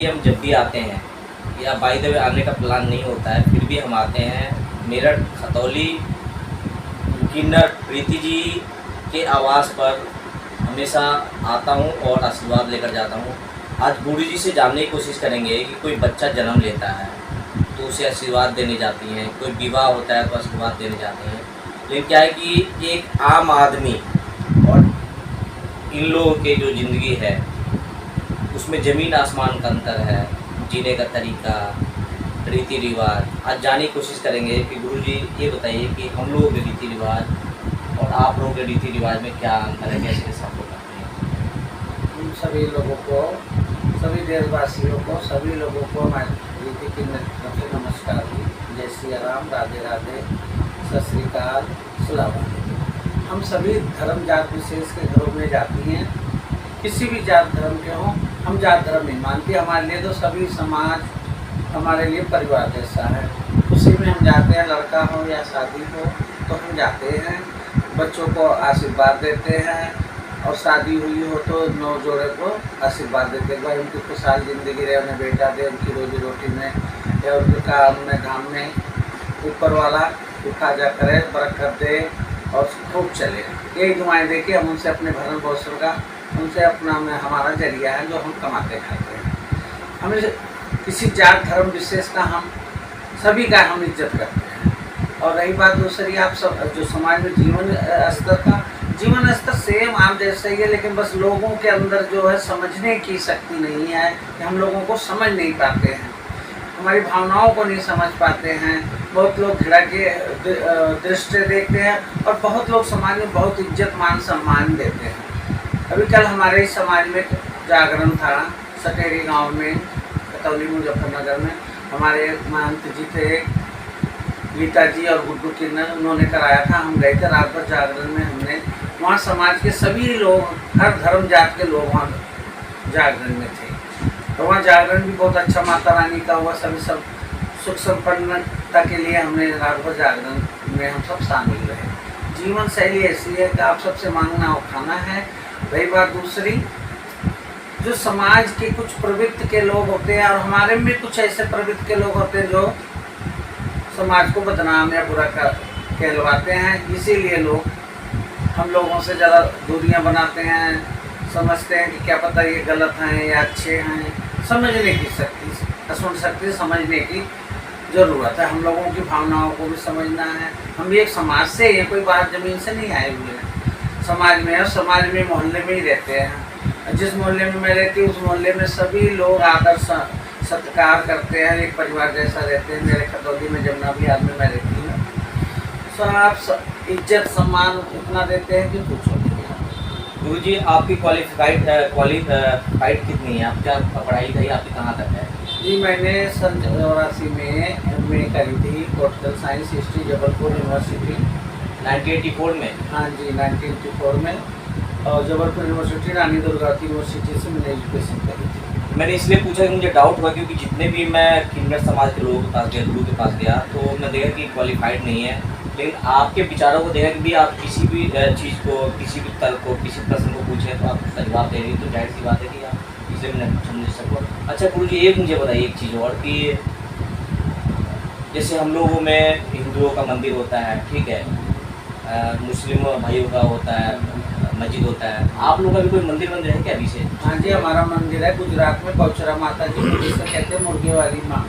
हम जब भी आते हैं या बाय द वे आने का प्लान नहीं होता है, फिर भी हम आते हैं मेरठ खतौली किन्नर प्रीति जी के आवास पर हमेशा आता हूँ और आशीर्वाद लेकर जाता हूँ। आज गुरु जी से जानने की कोशिश करेंगे कि कोई बच्चा जन्म लेता है तो उसे आशीर्वाद देने जाती हैं, कोई विवाह होता है तो आशीर्वाद देने जाते हैं। लेकिन क्या है कि एक आम आदमी और इन लोगों के जो ज़िंदगी है उसमें ज़मीन आसमान का अंतर है, जीने का तरीका, रीति रिवाज। आज जानने की कोशिश करेंगे कि गुरु जी ये बताइए कि हम लोगों के रीति रिवाज और आप लोगों के रीति रिवाज में क्या अंतर है, कैसे सब लोग करते हैं। उन सभी लोगों को, सभी देशवासियों को, सभी लोगों को मैं रीति की तरफ से नमस्कार दी। जय श्री राम, राधे राधे, सत श्री अकाल, सलाम। हम सभी धर्म जात विशेष के घरों में जाती हैं, किसी भी जात धर्म के हों। हम जात धर्म नहीं मानते, हमारे लिए तो सभी समाज हमारे लिए परिवार जैसा है। उसी में हम जाते हैं, लड़का हो या शादी हो तो हम जाते हैं, बच्चों को आशीर्वाद देते हैं और शादी हुई हो तो नौ जोड़े को आशीर्वाद देते हैं, भाई उनकी खुशहाल ज़िंदगी रहे, उन्हें बेटा दे, उनकी रोजी रोटी में या उनके काम में धाम में ऊपर वाला हिफाजत करे, बरकत दे और खूब चले। यही दुआएं दे के हम उनसे अपने भरण पोषण का, उनसे अपना में हमारा जरिया है जो हम कमाते खाते हैं। हमें किसी जात धर्म विशेष का हम सभी का हम इज्जत करते हैं। और रही बात दूसरी, आप सब जो समाज में जीवन स्तर सेम आम जैसे ही है, लेकिन बस लोगों के अंदर जो है समझने की शक्ति नहीं है कि हम लोगों को समझ नहीं पाते हैं, हमारी भावनाओं को नहीं समझ पाते हैं। बहुत लोग घृणा के दृष्टि देखते हैं और बहुत लोग समाज में बहुत इज्जत मान सम्मान देते हैं। अभी कल हमारे इस समाज में जागरण था, सटेरी गांव में, खतौली मुजफ्फरनगर में। हमारे महंत जी थे, गीता जी और गुड्डू किन्नर, उन्होंने कराया था। हम गए थे रात भर जागरण में। हमने वहाँ समाज के सभी लोग, हर धर्म जात के लोग वहाँ जागरण में थे। तो वहाँ जागरण भी बहुत अच्छा माता रानी का हुआ। सभी सब सुख संपन्नता के लिए हमने रात भर जागरण में हम सब शामिल रहे। जीवन शैली ऐसी है कि आप सबसे मांगना और खाना है। रही बात दूसरी, जो समाज के कुछ प्रवृत्ति के लोग होते हैं और हमारे में कुछ ऐसे प्रवृत्ति के लोग होते हैं जो समाज को बदनाम या बुरा कहलवाते हैं, इसीलिए लोग हम लोगों से ज़्यादा दूरियां बनाते हैं। समझते हैं कि क्या पता ये गलत हैं या अच्छे हैं। समझने की शक्ति, सुन शक्ति समझने की ज़रूरत है। हम लोगों की भावनाओं को भी समझना है। हम भी एक समाज से हैं, कोई बाहर ज़मीन से नहीं आए हुए हैं। समाज में और समाज में मोहल्ले में ही रहते हैं। जिस मोहल्ले में मैं रहती हूँ उस मोहल्ले में सभी लोग आदर सत्कार करते हैं, एक परिवार जैसा रहते हैं। मेरे खतौली में जमुना बिहार में मैं रहती हूँ, सब इज्जत सम्मान इतना देते हैं कि पूछो नहीं। गुरु जी आपकी क्वालिफाइड कितनी है, आप क्या पढ़ाई करी, आपकी कहाँ तक है। जी मैंने सन 84 में MA करी थी, political science history, Jabalpur university 1984 में। हाँ जी 1984 में, और जबलपुर यूनिवर्सिटी, रानी दुर्गावती यूनिवर्सिटी से मैंने एजुकेशन करी थी। मैंने इसलिए पूछा कि मुझे डाउट हुआ क्योंकि जितने भी मैं किन्नर समाज के लोगों के पास गया, गुरु के पास गया, तो मैं देखा कि क्वालिफाइड नहीं है। लेकिन आपके विचारों को देखा कि भी आप किसी भी चीज़ को, किसी भी तर्क को, किसी प्रश्न को पूछें तो आप उसका जवाब दे रही, तो जाहिर सी बात है कि आप इसे मैं समझ सको। अच्छा गुरु जी एक मुझे बताइए एक चीज़ और, कि जैसे हम लोगों में हिंदुओं का मंदिर होता है, ठीक है, मुस्लिम भाइयों का होता है, मस्जिद होता है, आप लोगों का भी कोई मंदिर है क्या अभी से। हाँ जी हमारा मंदिर है गुजरात में, बौचरा माता जी, जिसे कहते हैं मुर्गे वाली माँ।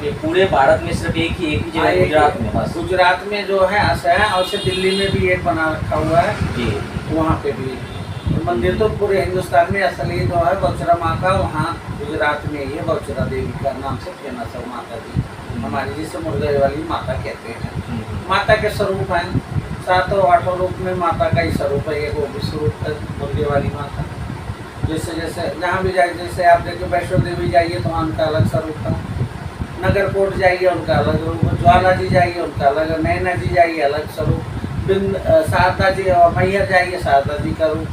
ये पूरे भारत में सिर्फ एक ही जगह गुजरात में, बस गुजरात में जो है ऐसा है, और से दिल्ली में भी एक बना रखा हुआ है जी, वहाँ पे भी। तो मंदिर तो पूरे हिंदुस्तान में असली जो है बौचरा माँ का, वहाँ गुजरात में ही है। बौचरा देवी का नाम से फेमस है माता जी हमारी, जिसे मुर्गे वाली माता कहते हैं। माता के स्वरूप हैं, 7-8 रूप में माता का ही स्वरूप है। एक वो भी स्वरूप है मुर्गे वाली माता। जैसे जैसे जहाँ भी जाए, जैसे आप देखिए वैष्णो देवी जाइए तो वहाँ उनका अलग स्वरूप है, नगरकोट जाइए उनका अलग रूप, ज्वाला जी जाइए उनका अलग, नैना जी जाइए अलग स्वरूप, शारदा जी और मैहर जाइए शारदा जी का रूप,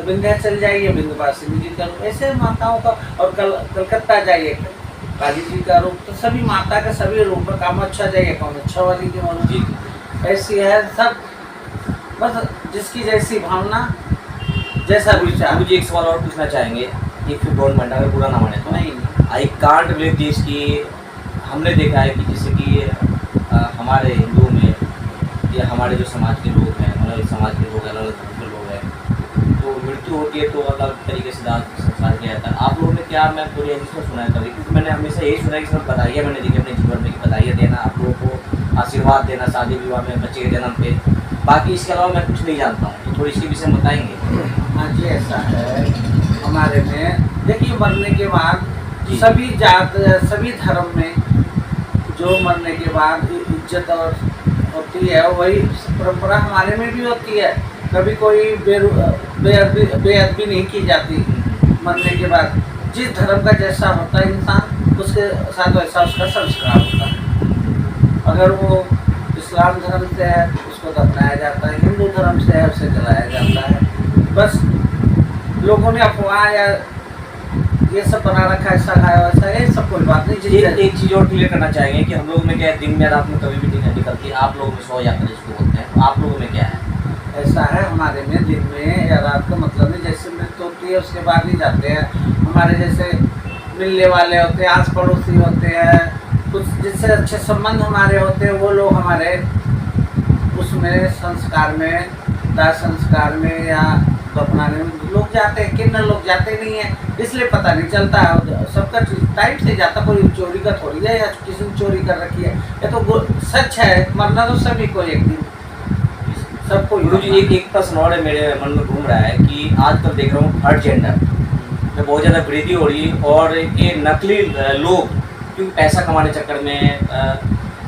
विंध्याचल जाइए विंध्यवासिनी जी का रूप, ऐसे माताओं का। और कलकत्ता जाइए काली जी का रूप। तो सभी माता के सभी रूप में, कामाख्या जाइए कामाख्या वाली की मनु जी, ऐसी है सब। बस जिसकी जैसी भावना, जैसा विचार। मुझे एक सवाल और पूछना चाहेंगे इफ यू डोंट माइंड, अगर पूरा ना माने तो। नहीं आई कांट बिलीव दिस कि हमने देखा है कि जैसे कि हमारे हिंदुओं में या हमारे जो समाज के लोग हैं, अलग समाज के लोग, अलग धर्म के लोग हैं, तो मृत्यु होती है तो अलग तरीके से दाह संस्कार किया जाता है। आप लोगों ने क्या, मैं पूरी इसमें सुना है कभी, क्योंकि मैंने हमेशा यही सुना है कि सब बधाइयाँ मैंने देखी अपने जीवन में, कि बधाइयाँ देना, आप लोगों को आशीर्वाद देना शादी विवाह में, बच्चे के जन्म पे। बाकी इसके अलावा मैं कुछ नहीं जानता हूँ, तो थोड़ी इसके विषय में बताएंगे। हाँ जी, ऐसा है हमारे में। देखिए, मरने के बाद जी। सभी जात, सभी धर्म में जो मरने के बाद इज्जत और होती है, वही परंपरा हमारे में भी होती है। कभी कोई बेअदबी नहीं की जाती मरने के बाद। जिस धर्म का जैसा होता है इंसान, उसके साथ वैसा उसका संस्कार होता है। अगर वो इस्लाम धर्म से है, उसको दफनाया जाता है, हिंदू धर्म से है, उसे जलाया जाता है। बस लोगों ने अफवाह या ये सब बना रखा है, ऐसा खाया वैसा, ये सब कोई बात नहीं। एक चीज़ और क्लियर करना चाहेंगे कि हम लोग में क्या है, दिन में रात में कभी भी नहीं निकलती, आप लोगों में 100 यात्रा जिसको बोलते हैं, तो आप लोगों में क्या है? ऐसा है हमारे में, दिन में या रात का मतलब नहीं। जैसे मृत्यु होती है उसके बाद ही जाते हैं। हमारे जैसे मिलने वाले होते हैं, आस पड़ोसी होते हैं, कुछ जिससे अच्छे संबंध हमारे होते हैं, वो लोग हमारे उसमें संस्कार में, दाह संस्कार में या दफनाने में लोग जाते हैं। किन्नर लोग जाते नहीं है, इसलिए पता नहीं चलता है। सबका टाइम से जाता, कोई चोरी का थोड़ी है या किसी ने चोरी कर रखी है। ये तो सच है, मरना तो सभी को एक दिन, सबको। गुरु जी, एक प्रश्न और मेरे मन में घूम रहा है कि आजकल देख रहा हूँ थर्ड जेंडर में बहुत ज़्यादा वृद्धि हो रही है, और ये नकली लोग क्योंकि पैसा कमाने चक्कर में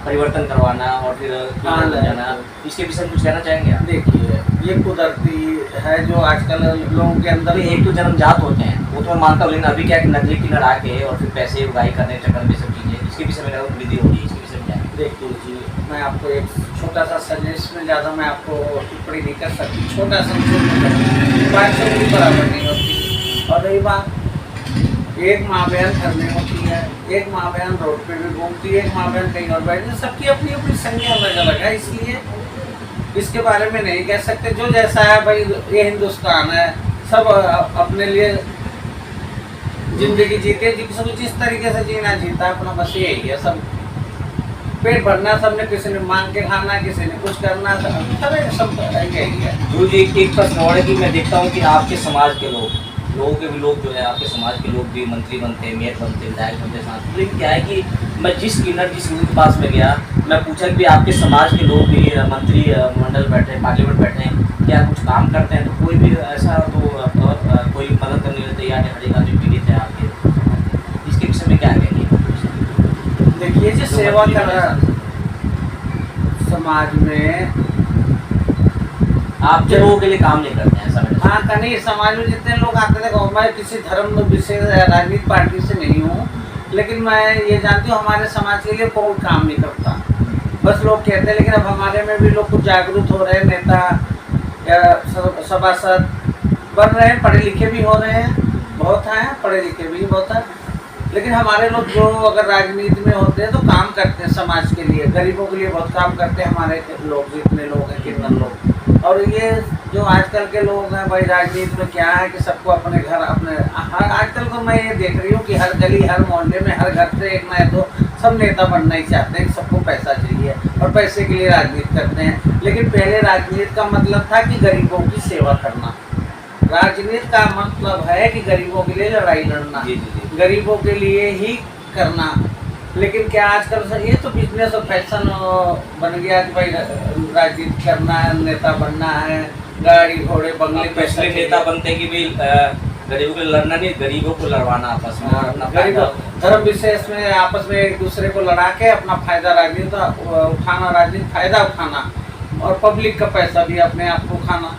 परिवर्तन करवाना और फिर जाना, इसके विषय में कुछ कहना चाहेंगे आप? देखिए, ये कुदरती है जो आजकल लोगों के अंदर। एक तो जन्मजात होते हैं, वो तो मैं मानता हूँ, लेकिन अभी क्या है कि नकली किन्नर आके और फिर पैसे उगाही करने के चक्कर में सब चीज़ें, इसके विषय में वृद्धि हो रही है, इसके विषय में क्या है? देखिए जी, मैं आपको एक छोटा सा सजेस्ट में, ज़्यादा मैं आपको टिप्पणी नहीं कर सकती, छोटा संशोधन बात से भी बराबर नहीं होती। और रही बात, एक माँ बहन घर में होती है, एक माँ बहन रोड पे भी घूमती है, एक माँ बहन कहीं और बैठती है, सबकी अपनी अपनी संज्ञा अलग अलग है। इसलिए इसके बारे में नहीं कह सकते। जो जैसा है भाई, ये हिंदुस्तान है, सब अपने लिए जिंदगी जीते, जिसको जिस तरीके से जीना जीता अपना, बस यही है। सब पेट भरना, सबने किसी ने मांग के खाना, किसी ने कुछ करना, सब यही है। गुरु जी, एक प्रश्न और है कि मैं देखता हूँ कि आपके समाज के लोगों के भी लोग जो है, आपके समाज के लोग भी मंत्री बनते हैं, मेयर बनते हैं, विधायक बनते हैं साथ। लेकिन क्या है कि मैं जिस किन्नर जिस गुरु के पास में गया, मैं पूछा कि आपके समाज के लोग भी मंत्री मंडल बैठे हैं, पार्लियामेंट बैठे हैं, क्या कुछ काम करते हैं? तो कोई भी ऐसा तो कोई मदद करने के लिए तैयार है? हर एक आदमी पीड़ित है आपके, इसके विषय में क्या कहेंगे? देखिए जी, सेवा करना समाज में, आप लोगों के लिए काम नहीं करते हैं ऐसा? हाँ, नहीं, समाज में जितने लोग आते थे, मैं किसी धर्म विशेष राजनीतिक पार्टी से नहीं हूँ, लेकिन मैं ये जानती हूँ हमारे समाज के लिए कोई काम नहीं करता। बस लोग कहते हैं, लेकिन अब हमारे में भी लोग कुछ जागरूक हो रहे हैं, नेता या सभासद बन रहे हैं, पढ़े लिखे भी हो रहे हैं, बहुत हैं, पढ़े लिखे भी बहुत हैं। लेकिन हमारे लोग जो अगर राजनीति में होते हैं तो काम करते हैं समाज के लिए, गरीबों के लिए बहुत काम करते हैं हमारे लोग, जितने लोग हैं, किन्नर लोग। और ये जो आजकल के लोग हैं भाई, राजनीति में क्या है कि सबको अपने घर, अपने आजकल तो मैं ये देख रही हूँ कि हर गली, हर मोहल्ले में, हर घर से एक ना तो सब नेता बनना ही चाहते हैं, सबको पैसा चाहिए और पैसे के लिए राजनीति करते हैं। लेकिन पहले राजनीति का मतलब था कि गरीबों की सेवा करना। राजनीति का मतलब है कि गरीबों के लिए लड़ाई लड़ना, गरीबों के लिए ही करना। लेकिन क्या आजकल ये तो बिजनेस और फैशन बन गया कि भाई राजनीति करना है, नेता बनना है, गाड़ी घोड़े बंगले, पैसे नेता बनते हैं कि भाई गरीबों को लड़ना नहीं, गरीबों को लड़वाना आपस में, अपना गरीबों धर्म विशेष में आपस में एक दूसरे को लड़ा के अपना फायदा, राजनीति उठाना, राजनीति फायदा उठाना और पब्लिक का पैसा भी अपने आप को खाना।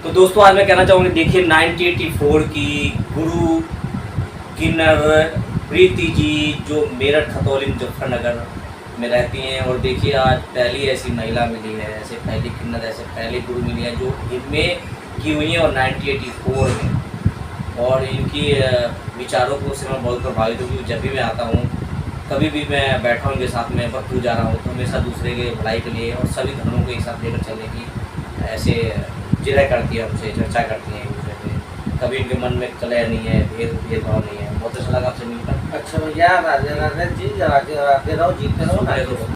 तो दोस्तों, आज मैं कहना चाहूँगी, देखिए 1984 की गुरु किन्नर प्रीति जी जो मेरठ खतौली मुजफ्फरनगर में रहती हैं, और देखिए आज पहली ऐसी महिला मिली है, ऐसे पहली किन्नर, ऐसे पहली गुरु मिली है जो इनमें की हुई है, और 1984 में। और इनकी विचारों को से मैं बहुत प्रभावित हूँ, क्योंकि जब भी मैं आता हूँ, कभी भी मैं बैठा हूँ उनके साथ में, पत्तू जा रहा हूँ, तो हमेशा दूसरे के भलाई के लिए और सभी धर्मों को एक साथ लेकर चलने की ऐसे जिरह करती है, हमसे चर्चा करती हैं एक दूसरे से। कभी इनके मन में कलह नहीं है, भेदभाव नहीं है। बहुत अच्छा लगा आपसे मिलकर। अच्छा भैया, राधे राधे जी, राधे राधे रहो, जीते रहो। सुबह